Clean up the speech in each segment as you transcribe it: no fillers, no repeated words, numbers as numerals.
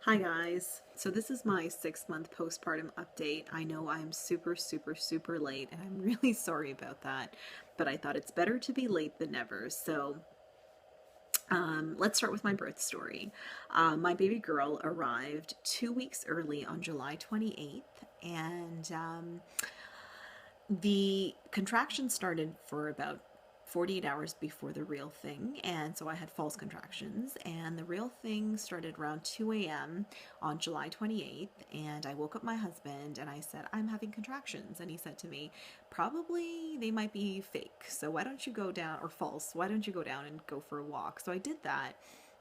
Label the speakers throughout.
Speaker 1: Hi guys. So this is my 6-month postpartum update. I know I'm super late and I'm really sorry about that, but I thought it's better to be late than never. Let's start with my birth story. My baby girl arrived 2 weeks early on July 28th, and the contraction started for about 48 hours before the real thing, and so I had false contractions, and the real thing started around 2 a.m. on July 28th. And I woke up my husband and I said, I'm having contractions, and he said to me, probably they might be fake, so why don't you go down, or false, why don't you go down and go for a walk? So I did that,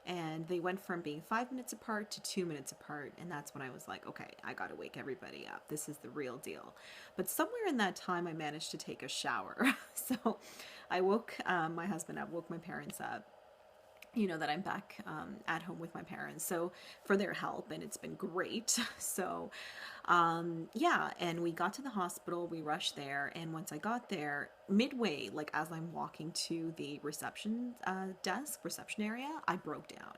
Speaker 1: and they went from being 5 minutes apart to 2 minutes apart. And that's when I was like, okay, I gotta wake everybody up, this is the real deal. But somewhere in that time I managed to take a shower. So I woke my husband up, woke my parents up, that I'm back at home with my parents, so for their help, and it's been great. So yeah, and we got to the hospital, we rushed there, and once I got there, midway, like as I'm walking to the reception area, I broke down.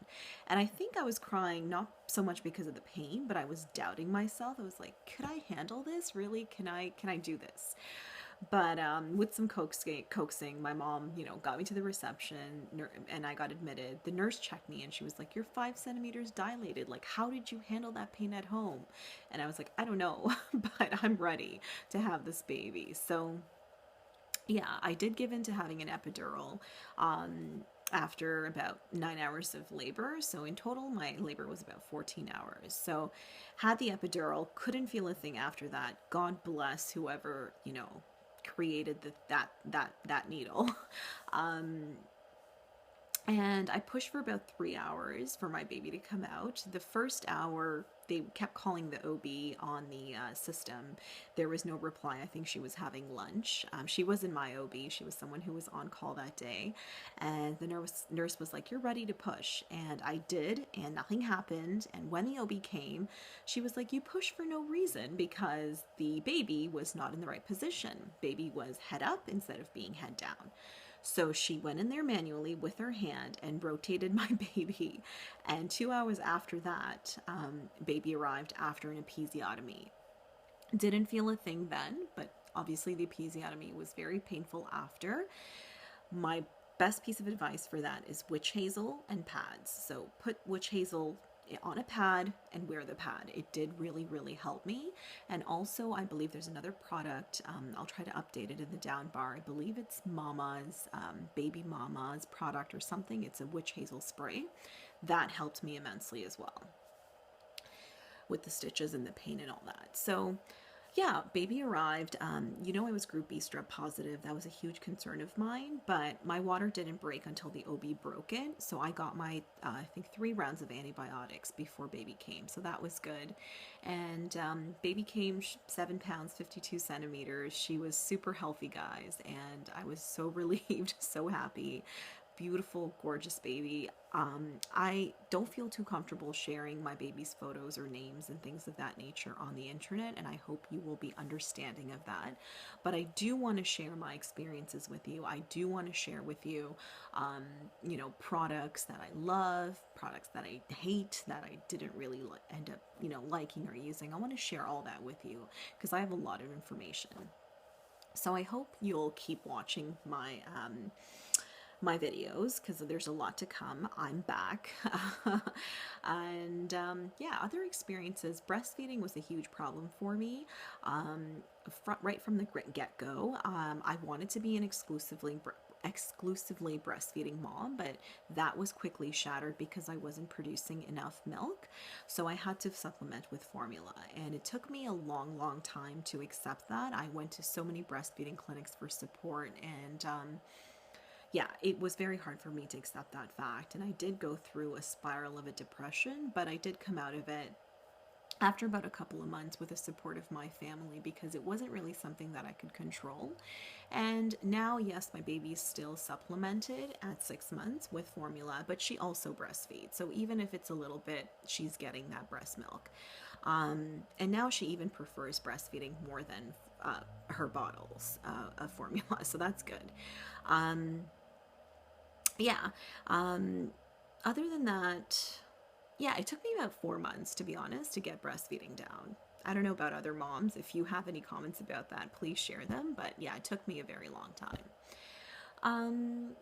Speaker 1: And I think I was crying not so much because of the pain, but I was doubting myself. I was like, could I handle this? Really? Can I do this? But with some coaxing, my mom, got me to the reception, and I got admitted. The nurse checked me, and she was like, "You're 5 centimeters dilated. Like, how did you handle that pain at home?" And I was like, "I don't know, but I'm ready to have this baby." So yeah, I did give in to having an epidural. After about 9 hours of labor. So in total, my labor was about 14 hours. So had the epidural, couldn't feel a thing after that. God bless whoever, created that needle. Um, and I pushed for about 3 hours for my baby to come out. The first hour, they kept calling the OB on the system. There was no reply. I think she was having lunch. She wasn't my OB. She was someone who was on call that day. And the nurse was like, "You're ready to push." And I did, and nothing happened. And when the OB came, she was like, "You push for no reason because the baby was not in the right position. Baby was head up instead of being head down." So she went in there manually with her hand and rotated my baby. And 2 hours after that, baby arrived after an episiotomy. Didn't feel a thing then, but obviously the episiotomy was very painful after. My best piece of advice for that is witch hazel and pads. So put witch hazel on a pad and wear the pad. It did really help me. And also, I believe there's another product. I'll try to update it in the down bar. I believe it's Mama's, Baby Mama's product or something. It's a witch hazel spray. That helped me immensely as well with the stitches and the pain and all that. So yeah, baby arrived. I was group B strep positive. That was a huge concern of mine, but my water didn't break until the OB broke it. So I got my, I think, 3 rounds of antibiotics before baby came. So that was good. And baby came 7 pounds, 52 centimeters. She was super healthy, guys. And I was so relieved, so happy. Beautiful, gorgeous baby. I don't feel too comfortable sharing my baby's photos or names and things of that nature on the internet, and I hope you will be understanding of that. But I do want to share my experiences with you. I do want to share with you, products that I love, products that I hate, that I didn't really end up, liking or using. I want to share all that with you because I have a lot of information. So I hope you'll keep watching my videos because there's a lot to come. I'm back. And yeah, other experiences. Breastfeeding was a huge problem for me. Right from the get-go. I wanted to be an exclusively breastfeeding mom, but that was quickly shattered because I wasn't producing enough milk. So I had to supplement with formula, and it took me a long time to accept that. I went to so many breastfeeding clinics for support, and yeah, it was very hard for me to accept that fact. And I did go through a spiral of a depression, but I did come out of it after about a couple of months with the support of my family because it wasn't really something that I could control. And now, yes, my baby's still supplemented at 6 months with formula, but she also breastfeeds. So even if it's a little bit, she's getting that breast milk. And now she even prefers breastfeeding more than her bottles of formula. So that's good. Um, yeah. Other than that, Yeah, it took me about 4 months, to be honest, to get breastfeeding down. I don't know about other moms. If you have any comments about that, please share them. But yeah, it took me a very long time. Um,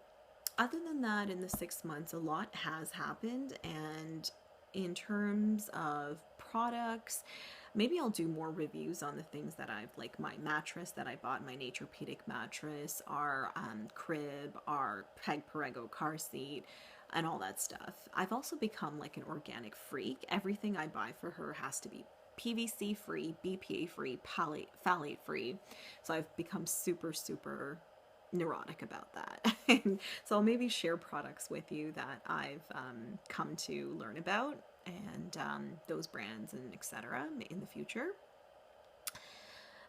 Speaker 1: Other than that, in the 6 months, a lot has happened. And in terms of products, maybe I'll do more reviews on the things that I've, like my mattress that I bought, my Naturepedic mattress, our crib, our Peg Perego car seat, and all that stuff. I've also become like an organic freak. Everything I buy for her has to be PVC free, BPA free, phthalate free. So I've become super, super neurotic about that. So I'll maybe share products with you that I've come to learn about, and those brands and etc. in the future.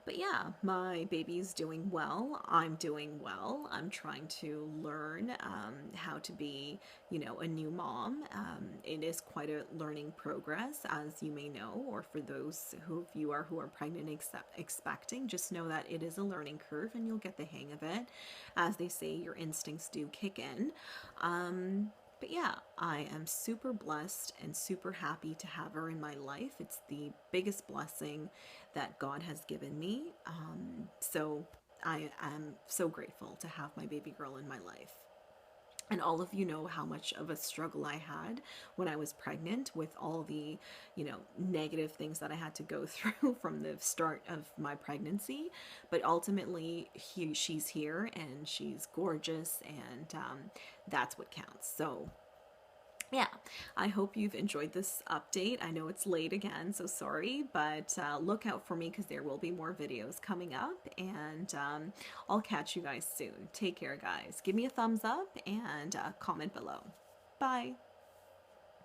Speaker 1: But yeah, my baby's doing well. I'm doing well. I'm trying to learn how to be, a new mom. It is quite a learning progress, as you may know, or for those who are pregnant expecting, just know that it is a learning curve and you'll get the hang of it. As they say, your instincts do kick in. But yeah, I am super blessed and super happy to have her in my life. It's the biggest blessing that God has given me. So I am so grateful to have my baby girl in my life. And all of you know how much of a struggle I had when I was pregnant with all the, negative things that I had to go through from the start of my pregnancy. But ultimately, she's here and she's gorgeous, and that's what counts. So yeah, I hope you've enjoyed this update. I know it's late again, so sorry, but look out for me because there will be more videos coming up, and I'll catch you guys soon. Take care, guys. Give me a thumbs up and comment below. Bye.